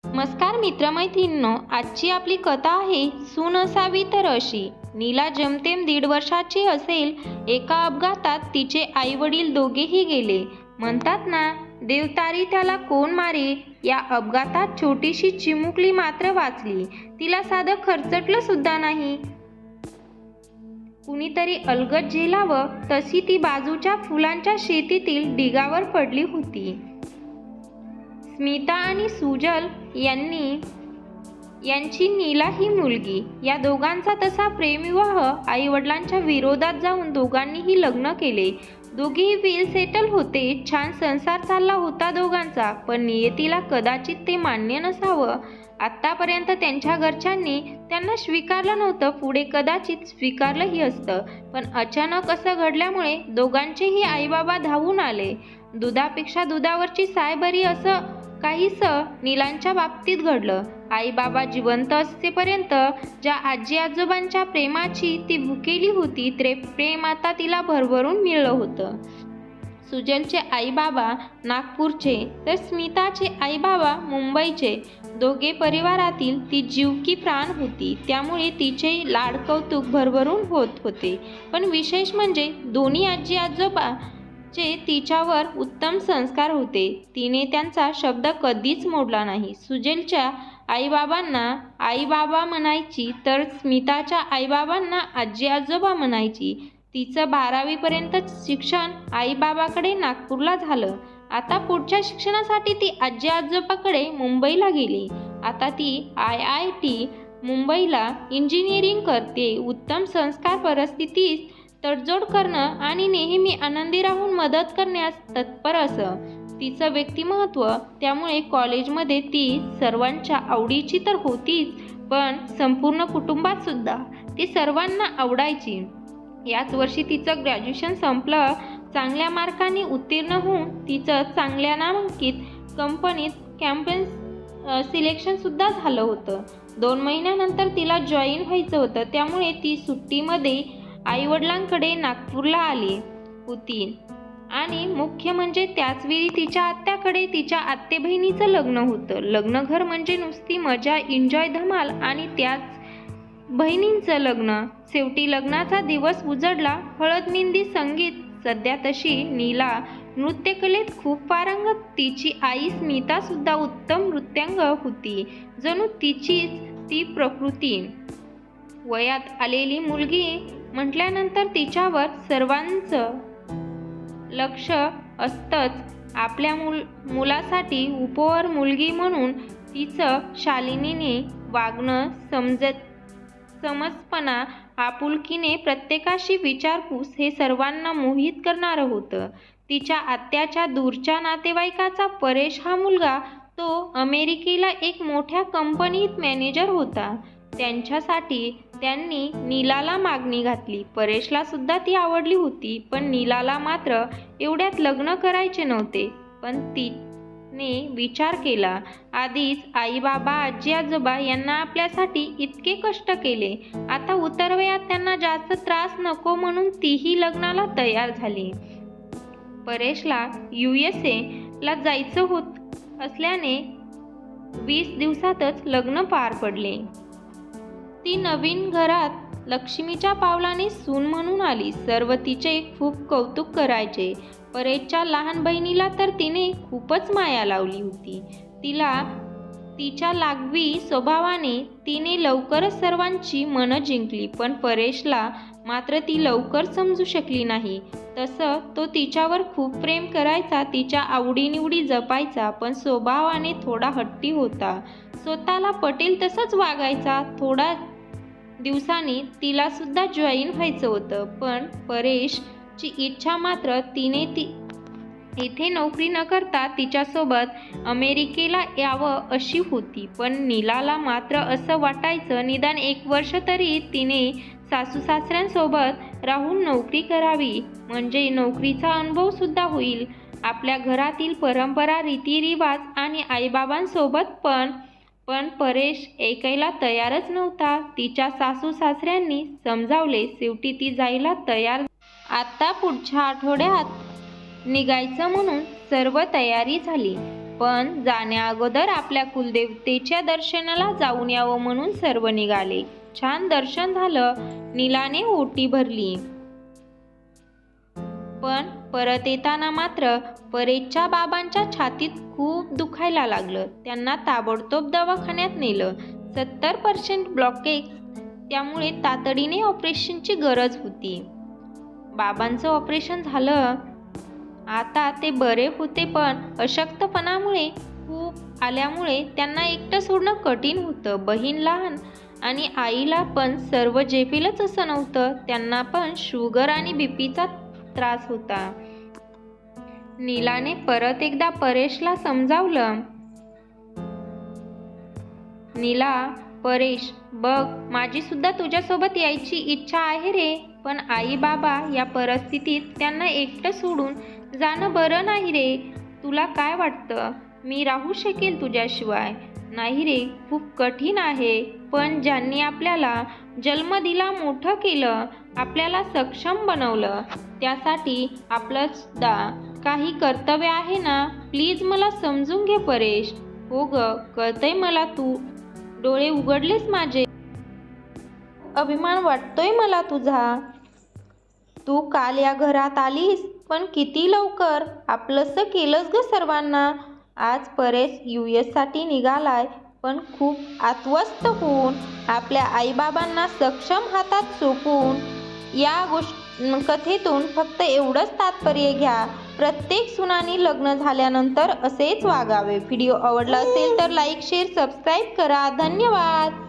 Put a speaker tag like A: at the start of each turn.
A: नमस्कार मित्रमैत्रिणींनो, आजची आपली कथा आहे सून असावी तर अशी. नीला जेमतेम 1.5 वर्षाची असेल. एका अपघातात तिचे आई वडील दोघेही गेले. म्हणतात ना, देवतारी त्याला कोण मारे. या अपघातात छोटीशी चिमुकली मात्र वाचली. तिला साधं खरचटलं सुद्धा नाही. कुणीतरी अलगद झेलावं तशी ती बाजूच्या फुलांच्या शेतीतील ढिगावर पडली होती. स्मिता आणि सुजल यांची नीला ही मुलगी. या दोघांचा तसा प्रेमविवाह आईवडिलांच्या विरोधात जाऊन दोघांनीही लग्न केले. दोघेही वेल सेटल होते. छान संसार चालला होता दोघांचा. पण नियतीला कदाचित ते मान्य नसावं. आत्तापर्यंत त्यांच्या घरच्यांनी त्यांना स्वीकारलं नव्हतं. पुढे कदाचित स्वीकारलंही असतं. पण अचानक असं घडल्यामुळे दोघांचेही आईबाबा धावून आले. दुधापेक्षा दुधावरची साय बरी, असं काहीसं नीलांच्या बाबतीत घडलं. आई बाबा जिवंत असेपर्यंत ज्या आजी आजोबांच्या प्रेमाची ती भुकेली होती, ते प्रेम आता तिला भरभरून मिळलं होतं. सुजलचे आई बाबा नागपूरचे तर स्मिताचे आई बाबा मुंबईचे. दोघे परिवारातील ती जीव की प्राण होती. त्यामुळे तिचे लाड कौतुक भरभरून होत होते. पण विशेष म्हणजे दोन्ही आजी आजोबा तिच्यावर उत्तम संस्कार होते. तिने त्यांचा शब्द कधीच मोडला नाही. सुजलच्या आईबाबांना आई बाबा म्हणायची तर स्मिताच्या आईबाबांना आजी आजोबा म्हणायची. तिचं 12वी पर्यंत शिक्षण आईबाबाकडे नागपूरला झालं. आता पुढच्या शिक्षणासाठी ती आजी आजोबाकडे मुंबईला गेली. आता ती IIT मुंबईला इंजिनिअरिंग करते. उत्तम संस्कार, परिस्थितीत तडजोड करणं आणि नेहमी आनंदी राहून मदत करण्यास तत्पर असं तिचं व्यक्तिमत्व. त्यामुळे कॉलेजमध्ये ती सर्वांच्या आवडीची तर होतीच, पण संपूर्ण कुटुंबात सुद्धा ती सर्वांना आवडायची. याच वर्षी तिचं ग्रॅज्युएशन संपलं. चांगल्या मार्कांनी उत्तीर्ण होऊन तिचं चांगल्या नामांकित कंपनीत कॅम्पस सिलेक्शनसुद्धा झालं होतं. 2 महिन्यानंतर तिला जॉईन व्हायचं होतं. त्यामुळे ती सुट्टीमध्ये आईवडिलांकडे नागपूरला आली होती. आणि मुख्य म्हणजे त्याचवेळी तिच्या आत्याकडे तिच्या आत्ते बहिणीचं लग्न होतं. लग्नघर म्हणजे नुसती मजा, एन्जॉय, धमाल. आणि त्याच बहिणींचं लग्न. शेवटी लग्नाचा दिवस उजडला. हळद, मेहंदी, संगीत. सध्या तशी नीला नृत्यकलेत खूप पारंगत. तिची आई स्मिता सुद्धा उत्तम नृत्यांग होती. जणू तिचीच ती प्रकृती. वयात आलेली मुलगी म्हटल्यानंतर तिच्यावर सर्वांचं लक्ष असतंच. आपल्या मुलासाठी उपवर मुलगी म्हणून तिचं शालिनीने वागणं, समजपणा, आपुलकीने प्रत्येकाशी विचारपूस हे सर्वांना मोहित करणारं होतं. तिच्या आत्याच्या दूरच्या नातेवाईकाचा परेश हा मुलगा, तो अमेरिकेला एक मोठ्या कंपनीत मॅनेजर होता. त्यांच्यासाठी त्यांनी नीलाला मागणी घातली. परेशला सुद्धा ती आवडली होती. पण नीलाला मात्र एवढ्यात लग्न करायचे नव्हते. पण तिने विचार केला. आधीच आई बाबा, आजी आजोबा यांना आपल्यासाठी इतके कष्ट केले. आता उतरवयात त्यांना जास्त त्रास नको म्हणून तीही लग्नाला तयार झाली. परेशला USA ला जायचं होत असल्याने 20 दिवसातच लग्न पार पडले. ती नवीन घरात लक्ष्मीच्या पावलाने सून म्हणून आली. सर्व तिचे खूप कौतुक करायचे. परेशच्या लहान बहिणीला तर तिने खूपच माया लावली होती. तिच्या लागवी स्वभावाने तिने लवकरच सर्वांची मनं जिंकली. पण परेशला मात्र ती लवकर समजू शकली नाही. तसं तो तिच्यावर खूप प्रेम करायचा. तिच्या आवडीनिवडी जपायचा. पण स्वभावाने थोडा हट्टी होता. स्वतःला पटेल तसंच वागायचा. थोडा दिवसांनी तिला सुद्धा जॉईन व्हायचं होतं. पण परेशची इच्छा मात्र तिने इथे नोकरी न करता तिच्यासोबत अमेरिकेला यावं अशी होती. पण नीलाला मात्र असं वाटायचं निदान 1 वर्ष तरी तिने सासू सासऱ्यांसोबत राहून नोकरी करावी. म्हणजे नोकरीचा अनुभव सुद्धा होईल. आपल्या घरातील परंपरा, रीतिरिवाज आणि आईबाबांसोबत. पण परेश ऐकायला तयारच नव्हता. तिच्या सासू सासऱ्यांनी समजावले. शेवटी ती जायला तयार. आता पुढच्या आठवड्यात निघायचं म्हणून सर्व तयारी झाली. पण जाण्या अगोदर आपल्या कुलदेवतेच्या दर्शनाला जाऊन यावं म्हणून सर्व निघाले. छान दर्शन झालं. नीलाने ओटी भरली. पण परत येताना मात्र परेशच्या बाबांच्या छातीत खूप दुखायला लागलं. त्यांना ताबडतोब दवाखान्यात नेलं. 70% ब्लॉकेज, त्यामुळे तातडीने ऑपरेशनची गरज होती. बाबांचं ऑपरेशन झालं. आता ते बरे होते, पण अशक्तपणामुळे खूप आल्यामुळे त्यांना एकटं सोडणं कठीण होतं. बहीण लहान आणि आईला पण सर्व झेपेलच असं नव्हतं. त्यांना पण शुगर आणि बीपीचा त्रास होता. नीलाने परत एकदा परेशला समजावलं. नीला, परेश बघ, माझी सुद्धा तुझ्यासोबत यायची इच्छा आहे रे, पण आई बाबा या परिस्थितीत त्यांना एकटं सोडून जाणं बरं नाही रे. तुला काय वाटतं, मी राहू शकेल तुझ्याशिवाय? नाही रे, खूप कठीण आहे. पण ज्यांनी आपल्याला जन्म दिला, मोठं केलं, आपल्याला सक्षम बनवलं, त्यासाठी आपलं सुद्धा काही कर्तव्य आहे ना. प्लीज मला समजून घे परेश. हो ग, कळतंय मला. तू डोळे उघडलेस माझे. अभिमान वाटतोय मला तुझा. तू काल या घरात आलीस, पण किती लवकर आपलंसं केलंस ग सर्वांना. आज परेश US साठी निघालाय, पण खूप आत्वस्त होऊन आपल्या आईबाबांना सक्षम हातात सोपवून. या कथेतून फक्त एवढंच तात्पर्य घ्या, प्रत्येक सुनानी लग्न झाल्यानंतर असेच वागावे. व्हिडिओ आवडला असेल तर लाईक, शेअर, सबस्क्राईब करा. धन्यवाद.